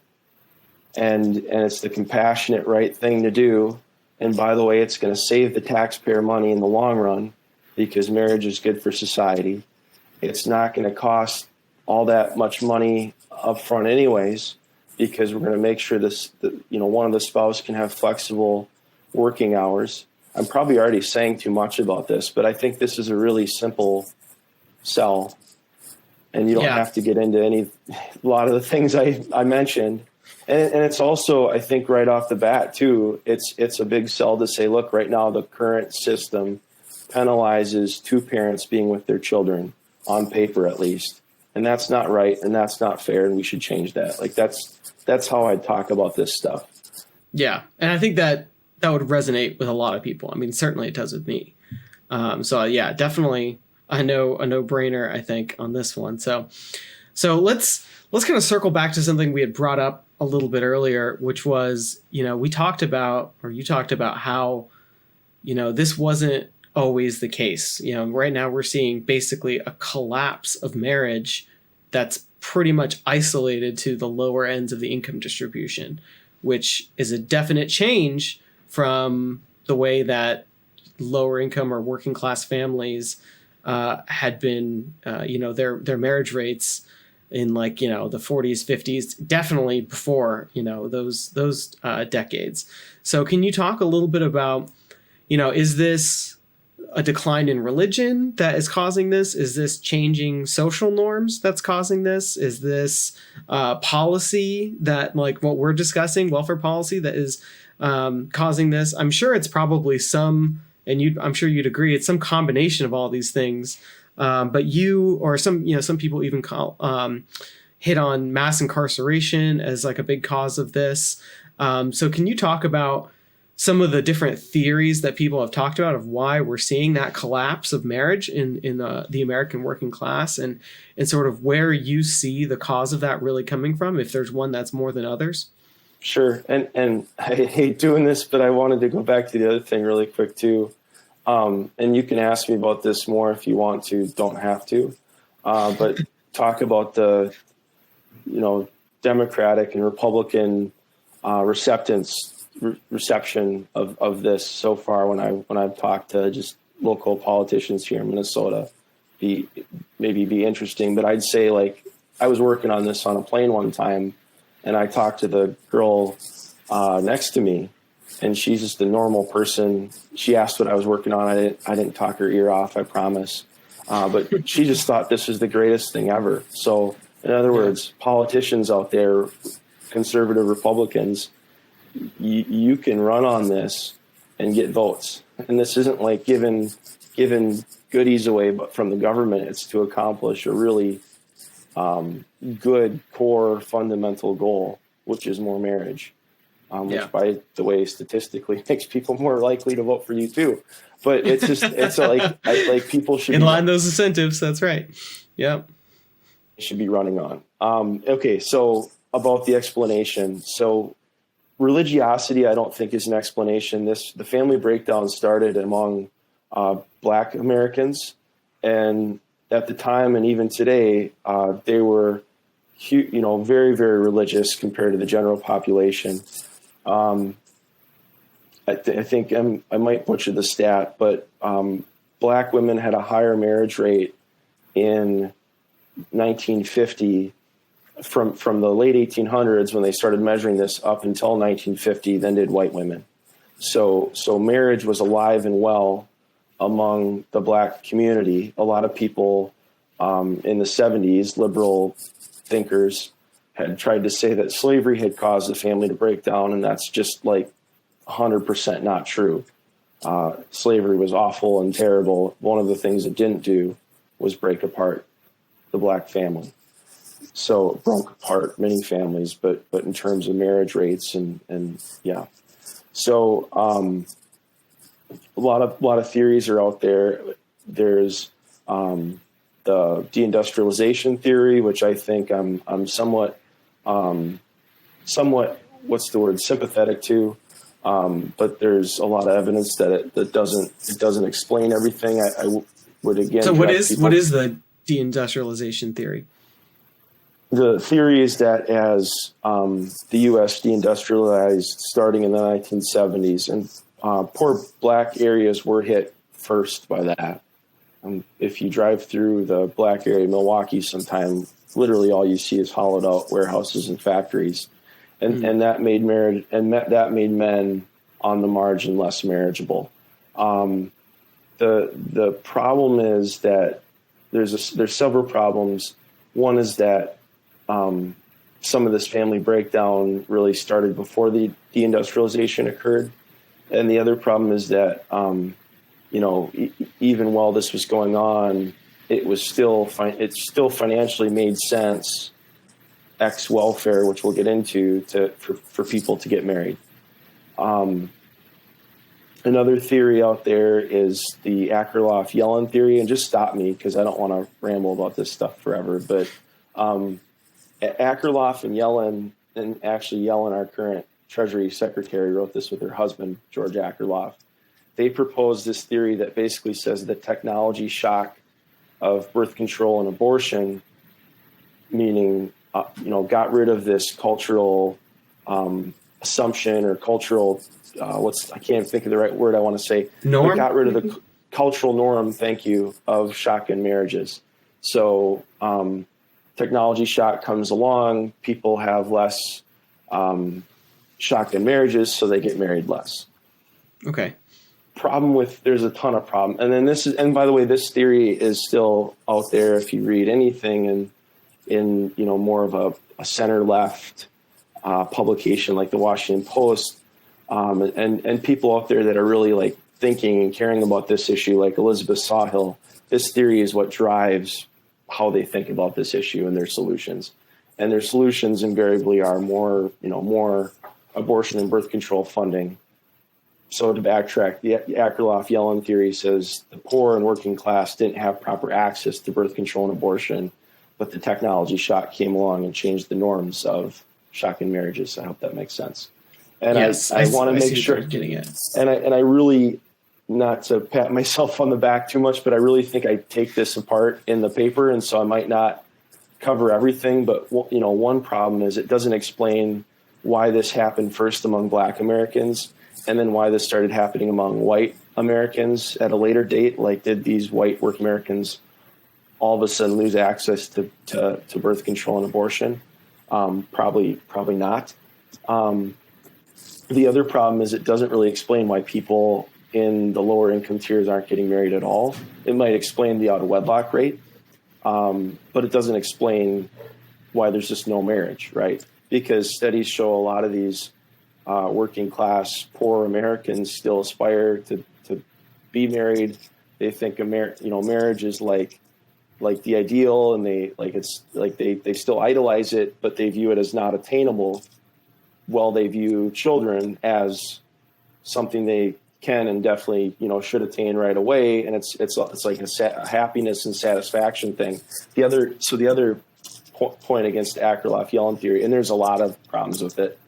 And it's the compassionate right thing to do. And by the way, it's going to save the taxpayer money in the long run because marriage is good for society. It's not going to cost all that much money up front anyways, because we're going to make sure one of the spouse can have flexible working hours. I'm probably already saying too much about this, but I think this is a really simple sell, and you don't have to get into a lot of the things I mentioned. And it's also, I think right off the bat too, it's a big sell to say, look, right now the current system penalizes two parents being with their children, on paper at least. And that's not right, and that's not fair, and we should change that. Like that's how I talk about this stuff. Yeah. And I think that would resonate with a lot of people. I mean, certainly it does with me. So yeah, definitely a no-brainer, I think, on this one. So let's kind of circle back to something we had brought up a little bit earlier, which was, you talked about how, this wasn't always the case. Right now we're seeing basically a collapse of marriage that's pretty much isolated to the lower ends of the income distribution, which is a definite change from the way that lower income or working class families had been, their marriage rates in the 40s, 50s, definitely before, those decades. So can you talk a little bit about, is this a decline in religion that is causing this? Is this changing social norms that's causing this? Is this policy that, like what we're discussing, welfare policy, that is causing this? I'm sure it's probably some, and I'm sure you'd agree, it's some combination of all these things. But some people even hit on mass incarceration as like a big cause of this. So can you talk about some of the different theories that people have talked about of why we're seeing that collapse of marriage in the American working class, and sort of where you see the cause of that really coming from, if there's one that's more than others? Sure. And I hate doing this, but I wanted to go back to the other thing really quick too. And you can ask me about this more if you want to, don't have to. But talk about the, Democratic and Republican reception of this so far when I've talked to just local politicians here in Minnesota. Be interesting. But I'd say, like, I was working on this on a plane one time, and I talked to the girl next to me, and she's just a normal person. She asked what I was working on. I didn't talk her ear off, I promise. But she just thought this was the greatest thing ever. So in other words, politicians out there, conservative Republicans, you can run on this and get votes. And this isn't like giving goodies away, but from the government, it's to accomplish a really good core fundamental goal, which is more marriage. which, by the way, statistically makes people more likely to vote for you too. But it's just, like people should line those incentives. That's right. Yep. Should be running on. Okay, so about the explanation. So religiosity, I don't think is an explanation. The family breakdown started among Black Americans, and at the time and even today, they were, very, very religious compared to the general population. I think I might butcher the stat, but Black women had a higher marriage rate in 1950 from the late 1800s when they started measuring this up until 1950 than did white women. So marriage was alive and well among the Black community. A lot of people in the 70s, liberal thinkers, had tried to say that slavery had caused the family to break down, and that's just like 100% not true. Slavery was awful and terrible. One of the things it didn't do was break apart the Black family. So it broke apart many families, but in terms of marriage rates and yeah. So a lot of theories are out there. There's the deindustrialization theory, which I think I'm somewhat what's the word, sympathetic to. But there's a lot of evidence that it doesn't explain everything. I would again. So what is the deindustrialization theory? The theory is that as the U.S. deindustrialized starting in the 1970s, and poor Black areas were hit first by that. If you drive through the Black area of Milwaukee sometime, literally all you see is hollowed out warehouses and factories. And that made marriage, and that made men on the margin less marriageable. The problem is that there's several problems. One is that some of this family breakdown really started before the deindustrialization occurred, and the other problem is that even while this was going on, it still financially made sense, ex welfare, which we'll get into, for people to get married. Another theory out there is the Akerlof-Yellen theory, and just stop me because I don't want to ramble about this stuff forever. But Akerlof and Yellen, and actually Yellen, our current Treasury Secretary, wrote this with her husband, George Akerlof. They proposed this theory that basically says the technology shock of birth control and abortion, meaning got rid of this cultural assumption or cultural I can't think of the right word I want to say. Norm? Got rid of the cultural norm, thank you, of shotgun marriages. So technology shock comes along, people have less shotgun marriages, so they get married less. Okay. There's a ton of problem. And then and by the way, this theory is still out there if you read anything in more of a center left publication like the Washington Post, and people out there that are really like thinking and caring about this issue, like Elizabeth Sawhill. This theory is what drives how they think about this issue and their solutions. And their solutions invariably are more abortion and birth control funding. So to backtrack, the Akerlof-Yellen theory says the poor and working class didn't have proper access to birth control and abortion, but the technology shock came along and changed the norms of shotgun marriages. I hope that makes sense. And yes, I want to make sure, getting it. And I really, not to pat myself on the back too much, but I really think I take this apart in the paper, and so I might not cover everything. But one problem is it doesn't explain why this happened first among Black Americans, and then why this started happening among white Americans at a later date. Like, did these white working Americans all of a sudden lose access to birth control and abortion? Probably not. The other problem is it doesn't really explain why people in the lower income tiers aren't getting married at all. It might explain the out of wedlock rate, but it doesn't explain why there's just no marriage, right? Because studies show a lot of these working class, poor Americans still aspire to be married. They think marriage is like the ideal, and they still idolize it, but they view it as not attainable. well they view children as something they can and definitely, should attain right away. And it's like a happiness and satisfaction thing. The other point against Akerlof-Yellen theory, and there's a lot of problems with it,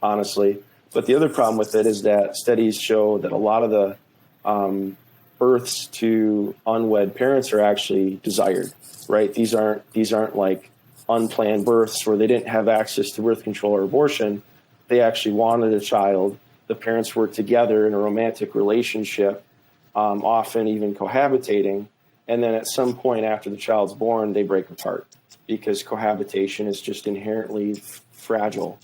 honestly, but the other problem with it is that studies show that a lot of the births to unwed parents are actually desired, right? These aren't like unplanned births where they didn't have access to birth control or abortion. They actually wanted a child. The parents were together in a romantic relationship, often even cohabitating. And then at some point after the child's born, they break apart because cohabitation is just inherently fragile.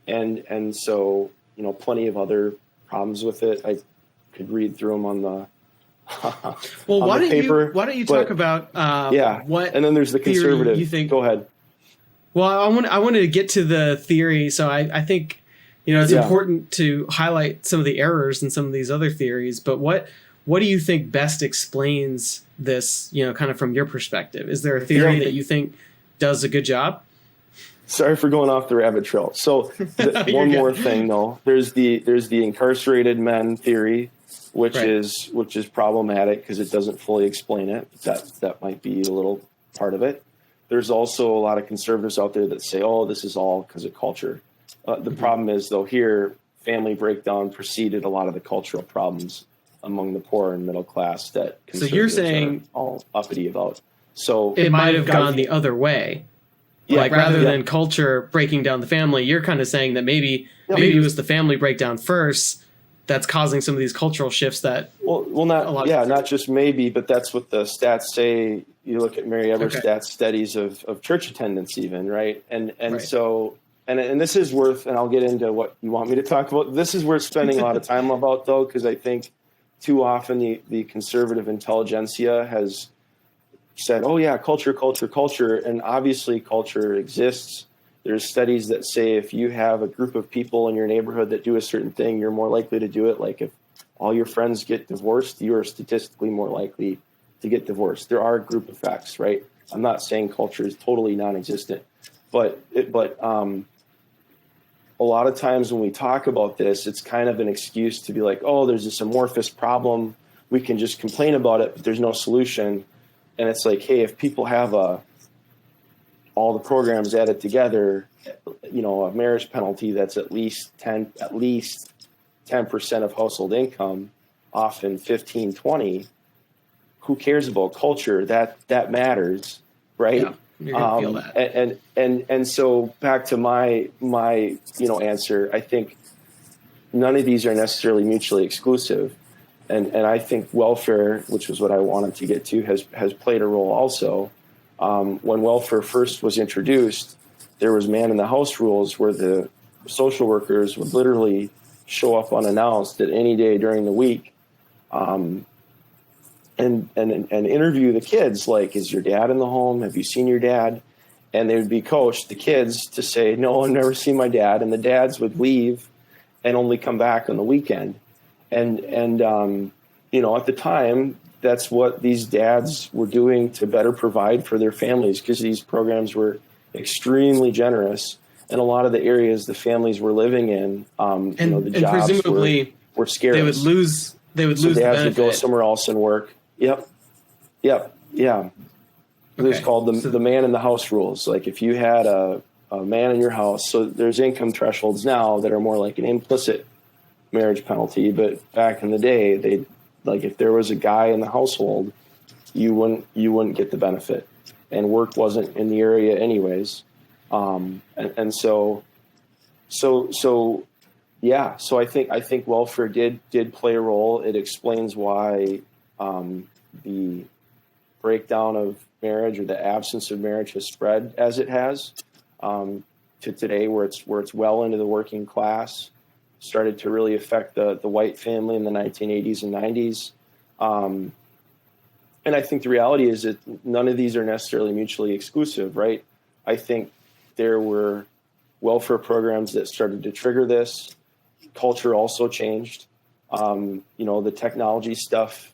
And so, plenty of other problems with it. I could read through them on the well, on the paper. Why don't you talk about what? And then there's the conservative. You think? Go ahead. Well, I wanted to get to the theory, so I think it's important to highlight some of the errors in some of these other theories. But what do you think best explains this? Kind of from your perspective, is there a theory that you think does a good job? Sorry for going off the rabbit trail. So one more thing, though. There's the incarcerated men theory, which is problematic because it doesn't fully explain it. That might be a little part of it. There's also a lot of conservatives out there that say, "Oh, this is all because of culture." The problem is, though, here family breakdown preceded a lot of the cultural problems among the poor and middle class that conservatives so you're saying are all uppity about. So it might have gone the other way. Yeah, rather than culture breaking down the family, you're kind of saying that maybe it was the family breakdown first that's causing some of these cultural shifts that not just maybe, but that's what the stats say. You look at Mary Eberstadt's studies of church attendance even, right? And so this is worth, and I'll get into what you want me to talk about. This is worth spending a lot of time about, though, because I think too often the conservative intelligentsia has said, "Oh yeah, culture," and obviously culture exists. There's studies that say if you have a group of people in your neighborhood that do a certain thing, you're more likely to do it. Like if all your friends get divorced, you are statistically more likely to get divorced. There are group effects, right? I'm not saying culture is totally non-existent, but a lot of times when we talk about this, it's kind of an excuse to be like, "Oh, there's this amorphous problem. We can just complain about it, but there's no solution." And it's like, hey, if people have all the programs added together, a marriage penalty that's at least 10% of household income, often 15, 20, who cares about culture? That matters, right? Yeah, you're gonna feel that. And so back to my answer, I think none of these are necessarily mutually exclusive. And I think welfare, which was what I wanted to get to, has played a role also. When welfare first was introduced, there was man in the house rules where the social workers would literally show up unannounced at any day during the week and interview the kids, like, "Is your dad in the home? Have you seen your dad?" And they would be coached, the kids, to say, "No, I've never seen my dad." And the dads would leave and only come back on the weekend. And at the time, that's what these dads were doing to better provide for their families, because these programs were extremely generous. And a lot of the areas the families were living in, the jobs presumably were scarce. They would lose dads the benefit. would go somewhere else and work. Yep. Yeah. It was called the man in the house rules. Like if you had a man in your house, so there's income thresholds now that are more like an implicit marriage penalty, but back in the day, they like if there was a guy in the household, you wouldn't get the benefit, and work wasn't in the area anyways, so I think welfare did play a role. It explains why the breakdown of marriage or the absence of marriage has spread as it has to today, where it's well into the working class. Started to really affect the white family in the 1980s and 90s. And I think the reality is that none of these are necessarily mutually exclusive, right? I think there were welfare programs that started to trigger this. Culture also changed. The technology stuff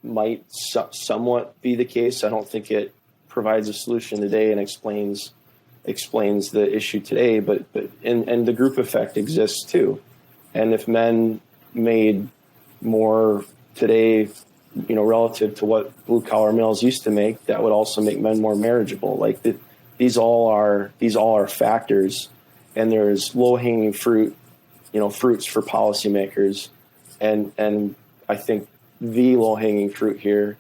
might somewhat be the case. I don't think it provides a solution today and explains explains the issue today, but and the group effect exists too. And if men made more today, relative to what blue collar males used to make, that would also make men more marriageable. Like these all are factors, and there's low hanging fruit, fruits for policymakers. And I think the low hanging fruit here,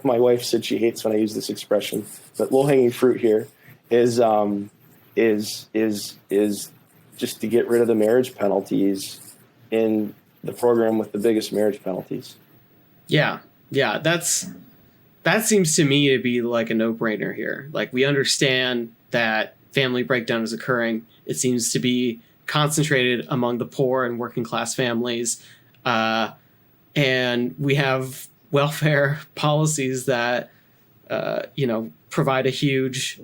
my wife said she hates when I use this expression, but low hanging fruit here is just to get rid of the marriage penalties in the program with the biggest marriage penalties. Yeah. That seems to me to be like a no-brainer here. Like, we understand that family breakdown is occurring. It seems to be concentrated among the poor and working class families. And we have welfare policies that, provide a huge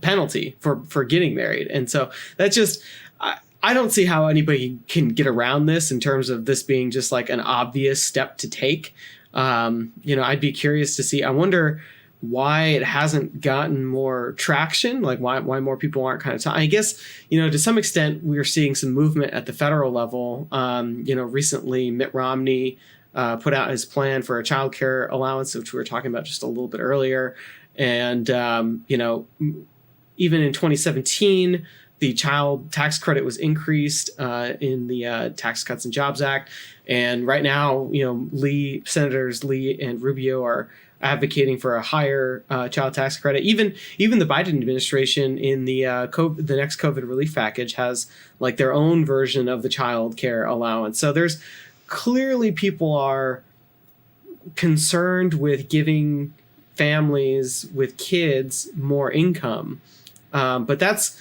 penalty for getting married. And so that's just, I don't see how anybody can get around this in terms of this being just like an obvious step to take. I'd be curious to see, I wonder why it hasn't gotten more traction, like why more people aren't kind of talking. I guess, to some extent we're seeing some movement at the federal level. Recently Mitt Romney put out his plan for a child care allowance, which we were talking about just a little bit earlier. And, even in 2017, the child tax credit was increased in the Tax Cuts and Jobs Act. And right now, Senators Lee and Rubio are advocating for a higher child tax credit. Even the Biden administration in the next COVID relief package has like their own version of the child care allowance. So there's clearly people are concerned with giving families with kids more income. But that's,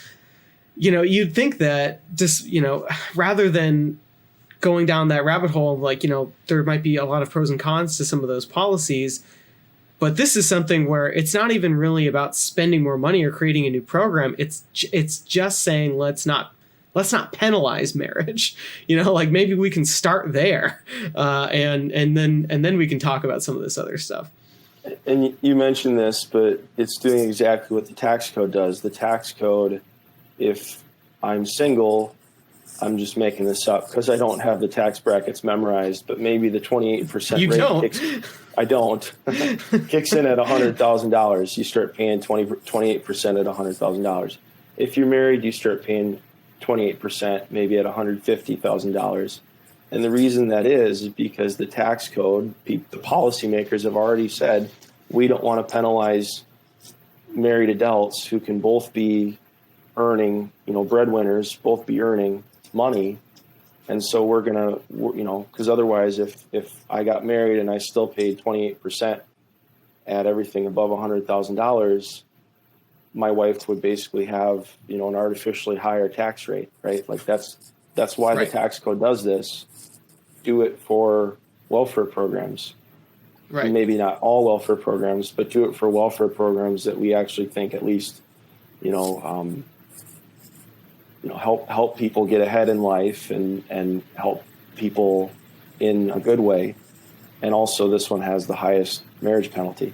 you'd think that just, rather than going down that rabbit hole of like, there might be a lot of pros and cons to some of those policies. But this is something where it's not even really about spending more money or creating a new program. It's just saying, let's not penalize marriage. Like maybe we can start there, and then we can talk about some of this other stuff. And you mentioned this, but it's doing exactly what the tax code does. The tax code, if I'm single, I'm just making this up because I don't have the tax brackets memorized, but maybe the 28% you rate don't. kicks in at $100,000. You start paying 28% at $100,000. If you're married, you start paying 28%, maybe at $150,000. And the reason that is because the tax code, the policymakers have already said, we don't want to penalize married adults who can both be earning, breadwinners, both be earning money. And so we're going to, because otherwise if I got married and I still paid 28% at everything above $100,000, my wife would basically have, an artificially higher tax rate, right? Like that's why right. The tax code does this. Do it for welfare programs. Right. Maybe not all welfare programs, but do it for welfare programs that we actually think at least, help people get ahead in life and help people in a good way. And also this one has the highest marriage penalty.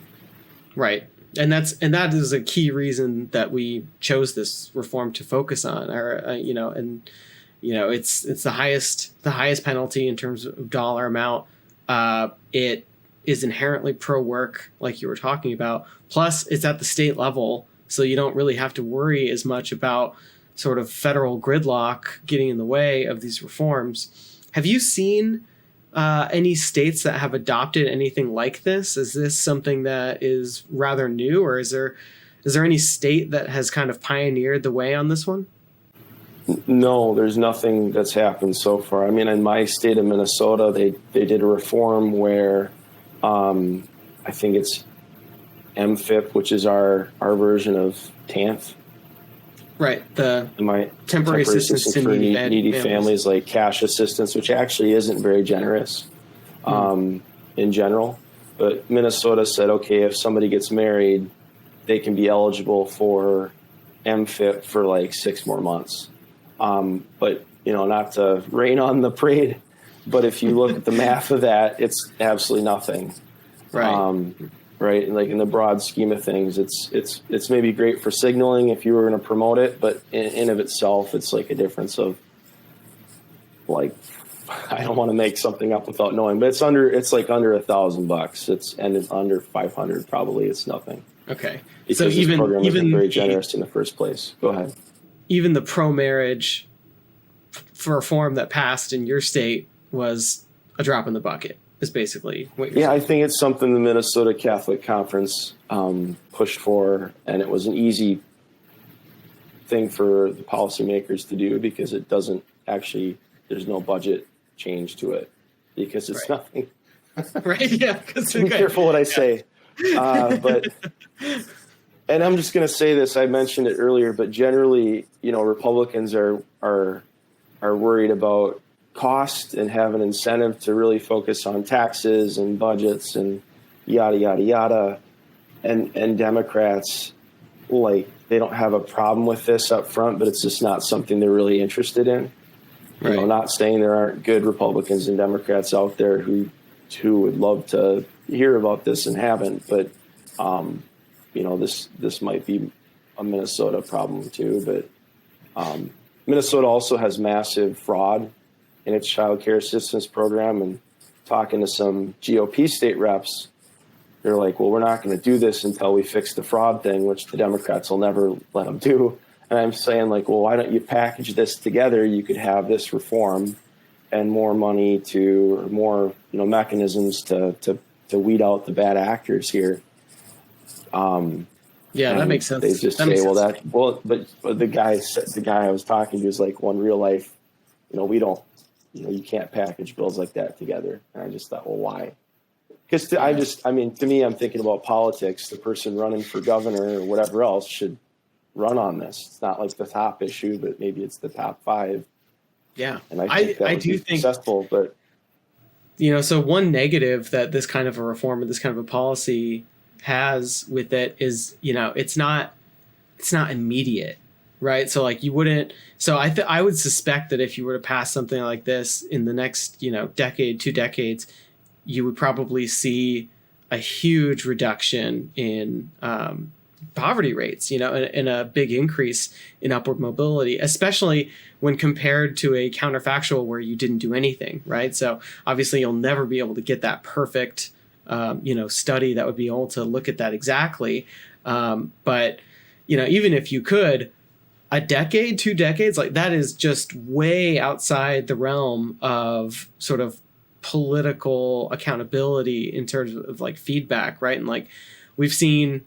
Right. And that is a key reason that we chose this reform to focus on, it's the highest penalty in terms of dollar amount. It is inherently pro work, like you were talking about. Plus, it's at the state level, so you don't really have to worry as much about sort of federal gridlock getting in the way of these reforms. Have you seen any states that have adopted anything like this? Is this something that is rather new, or is there any state that has kind of pioneered the way on this one? No, there's nothing that's happened so far. I mean, in my state of Minnesota, they did a reform where I think it's MFIP, which is our version of TANF. Right. The temporary assistance to needy families, like cash assistance, which actually isn't very generous in general. But Minnesota said, okay, if somebody gets married, they can be eligible for MFIP for like 6 more months. But, not to rain on the parade, but if you look at the math of that, it's absolutely nothing. Right. right? Like in the broad scheme of things, it's maybe great for signaling if you were going to promote it, but in of itself, it's like a difference of like, I don't want to make something up without knowing, but it's like under $1,000. It's under 500 probably. It's nothing. Okay. Because so this program isn't very generous in the first place. Go ahead. Even the pro-marriage for reform that passed in your state was a drop in the bucket, is basically what you're saying. I think it's something the Minnesota Catholic Conference pushed for, and it was an easy thing for the policymakers to do because it doesn't actually, there's no budget change to it because it's nothing. Right? Yeah. Be careful what I say. But and I'm just going to say this, I mentioned it earlier, but generally, Republicans are worried about cost and have an incentive to really focus on taxes and budgets and yada, yada, yada. And Democrats, like, they don't have a problem with this up front, but it's just not something they're really interested in. Right. Not saying there aren't good Republicans and Democrats out there who would love to hear about this and haven't, but this might be a Minnesota problem too. But Minnesota also has massive fraud in its child care assistance program, and talking to some GOP state reps, they're like, well, we're not going to do this until we fix the fraud thing, which the Democrats will never let them do. And I'm saying, like, well, why don't you package this together? You could have this reform and more money to more, mechanisms to weed out the bad actors here. That makes sense. They just but the guy I was talking to is like, well, in real life, we don't, you can't package bills like that together. And I just thought, well, why? Because to me, I'm thinking about politics. The person running for governor or whatever else should run on this. It's not like the top issue, but maybe it's the top 5. Yeah. And I think successful, but so one negative that this kind of a reform or this kind of a policy has with it is, it's not immediate, right? So like you wouldn't, so I would suspect that if you were to pass something like this in the next, decade, 2 decades, you would probably see a huge reduction in poverty rates, and a big increase in upward mobility, especially when compared to a counterfactual where you didn't do anything, right? So obviously you'll never be able to get that perfect, study that would be able to look at that exactly. But, even if you could, a decade, 2 decades, like that is just way outside the realm of sort of political accountability in terms of like feedback, right? And like we've seen,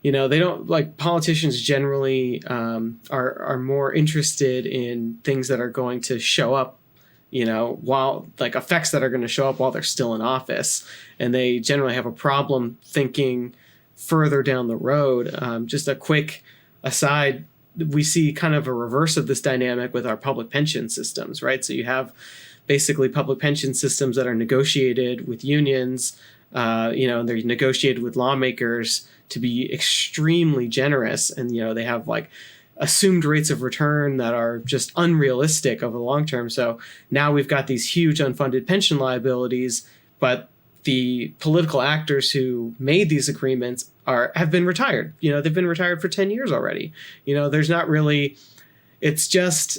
they don't, like, politicians generally are more interested in things that are going to show up, while, like, effects that are going to show up while they're still in office, and they generally have a problem thinking further down the road. Just a quick aside, we see kind of a reverse of this dynamic with our public pension systems, right? So you have basically public pension systems that are negotiated with unions, and they're negotiated with lawmakers to be extremely generous. And, they have like assumed rates of return that are just unrealistic over the long term. So now we've got these huge unfunded pension liabilities, but the political actors who made these agreements have been retired. They've been retired for 10 years already. There's not really, it's just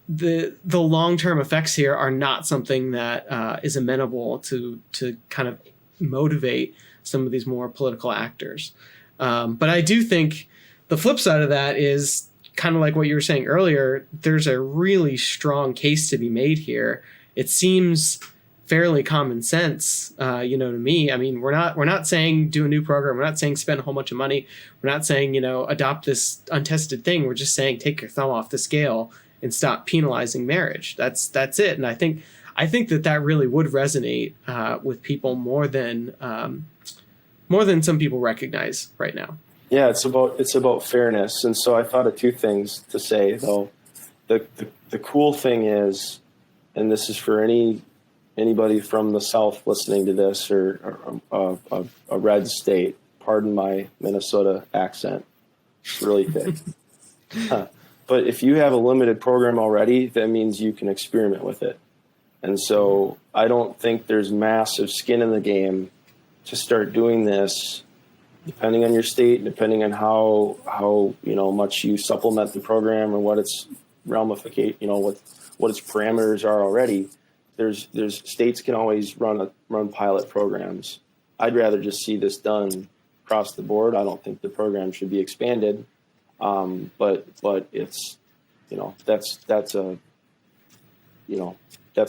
the long-term effects here are not something that is amenable to kind of motivate some of these more political actors. But I do think the flip side of that is kind of like what you were saying earlier. There's a really strong case to be made here. It seems fairly common sense, to me. I mean, we're not saying do a new program. We're not saying spend a whole bunch of money. We're not saying, adopt this untested thing. We're just saying take your thumb off the scale and stop penalizing marriage. That's it. And I think that really would resonate with people more than some people recognize right now. Yeah, it's about fairness. And so I thought of 2 things to say, though. The cool thing is, and this is for anybody from the South listening to this, or a red state, pardon my Minnesota accent, it's really thick. But if you have a limited program already, that means you can experiment with it. And so I don't think there's massive skin in the game to start doing this, depending on your state, depending on how much you supplement the program or what its ramification, what its parameters are already. There's states can always run pilot programs. I'd rather just see this done across the board. I don't think the program should be expanded, but it's that's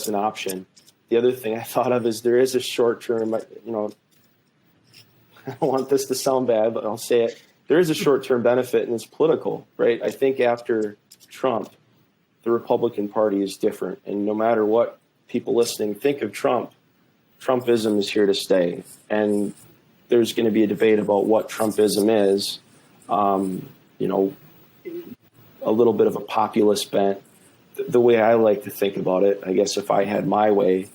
an option. The other thing I thought of is there is a short term. I don't want this to sound bad, but I'll say it. There is a short term benefit, and it's political, right? I think after Trump, the Republican Party is different, and no matter what people listening think of Trump, Trumpism is here to stay, and there's going to be a debate about what Trumpism is. A little bit of a populist bent. The way I like to think about it, I guess if I had my way,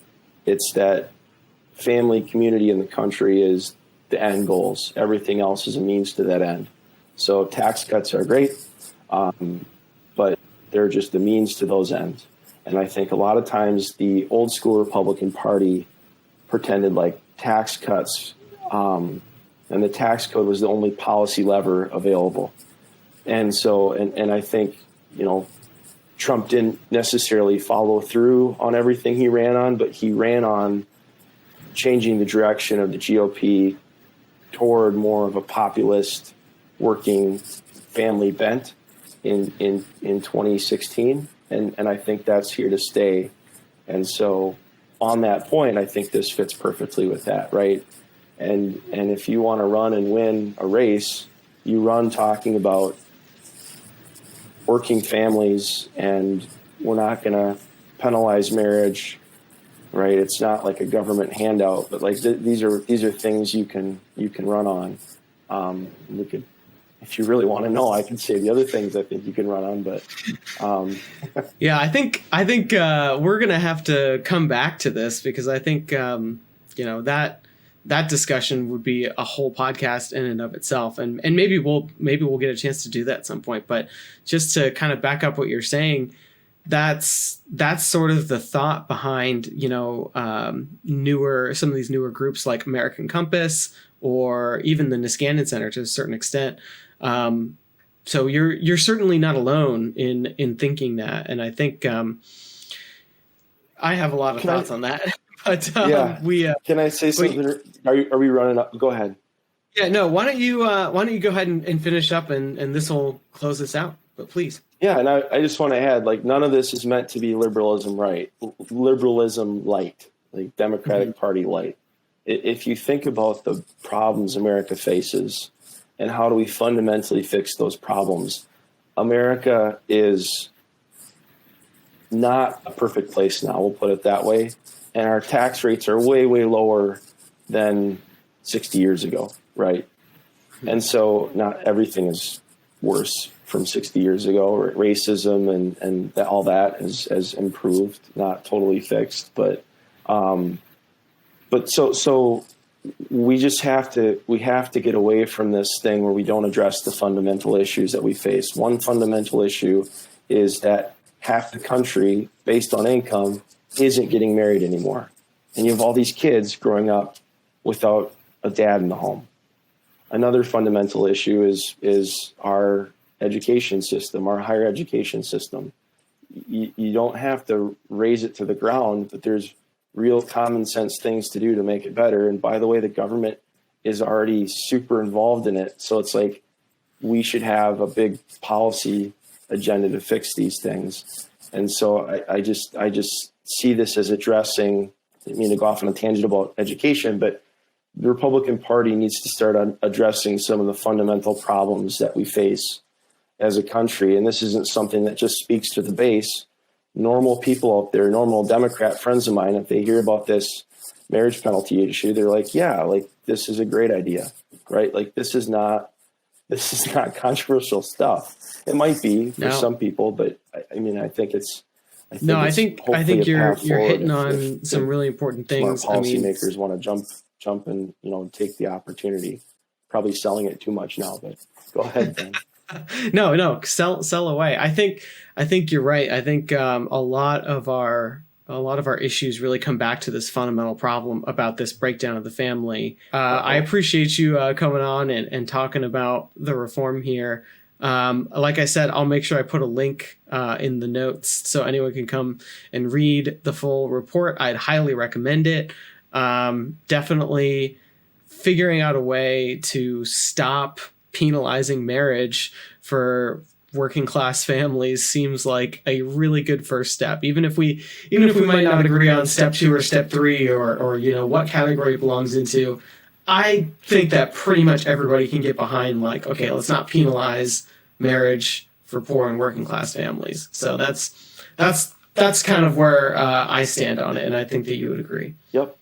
it's that family, community in the country is the end goals. Everything else is a means to that end. So tax cuts are great, but they're just the means to those ends. And I think a lot of times the old school Republican Party pretended like tax cuts and the tax code was the only policy lever available. And so, and I think, Trump didn't necessarily follow through on everything he ran on, but he ran on changing the direction of the GOP toward more of a populist working family bent in 2016. And I think that's here to stay. And so on that point, I think this fits perfectly with that, right? And if you want to run and win a race, you run talking about working families, and we're not going to penalize marriage, right? It's not like a government handout, but like these are things you can run on. We could, if you really want to know, I can say the other things I think you can run on, but yeah, I think we're going to have to come back to this because I think that discussion would be a whole podcast in and of itself. And maybe we'll get a chance to do that at some point, but just to kind of back up what you're saying, that's sort of the thought behind, some of these newer groups like American Compass or even the Niskanen Center to a certain extent. So you're certainly not alone in thinking that. And I think, I have a lot of thoughts on that. But can I say something? Are we running up? Go ahead. Yeah, no. Why don't you go ahead and finish up, and this will close this out. But please. Yeah, and I just want to add, like, none of this is meant to be liberalism light, like Democratic Party light. If you think about the problems America faces and how do we fundamentally fix those problems, America is not a perfect place now. We'll put it that way. And our tax rates are way, way lower than 60 years ago, right? And so not everything is worse from 60 years ago. Racism and all that has improved, not totally fixed, but so we just have to get away from this thing where we don't address the fundamental issues that we face. One fundamental issue is that half the country, based on income, isn't getting married anymore. And you have all these kids growing up without a dad in the home. Another fundamental issue is our education system, our higher education system. You don't have to raise it to the ground, but there's real common sense things to do to make it better. And by the way, the government is already super involved in it. So it's like we should have a big policy agenda to fix these things. And so I just see this as addressing, I mean, to go off on a tangent about education, but the Republican Party needs to start on addressing some of the fundamental problems that we face as a country. And this isn't something that just speaks to the base. Normal people out there, normal Democrat friends of mine, if they hear about this marriage penalty issue, they're like, yeah, like this is a great idea, right? Like this is not controversial stuff. It might be for some people, but I mean, I think I think you're hitting on some really important things. Policymakers want to jump and take the opportunity. Probably selling it too much now, but go ahead, Ben. No, sell away. I think you're right. I think a lot of our a lot of our issues really come back to this fundamental problem about this breakdown of the family. I appreciate you coming on and talking about the reform here. Like I said, I'll make sure I put a link in the notes so anyone can come and read the full report. I'd highly recommend it. Definitely figuring out a way to stop penalizing marriage for working class families seems like a really good first step. Even if we might not agree on step 2 or step 3 or what category it belongs into, I think that pretty much everybody can get behind, like, okay, let's not penalize marriage for poor and working class families. So that's kind of where I stand on it, and I think that you would agree. Yep.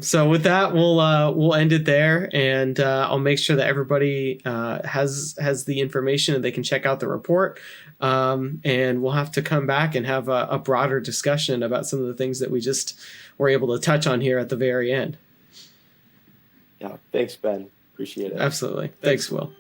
So with that, we'll end it there, and I'll make sure that everybody has the information and they can check out the report. And we'll have to come back and have a broader discussion about some of the things that we just were able to touch on here at the very end. Yeah. Thanks, Ben. Appreciate it. Absolutely. Thanks, Will.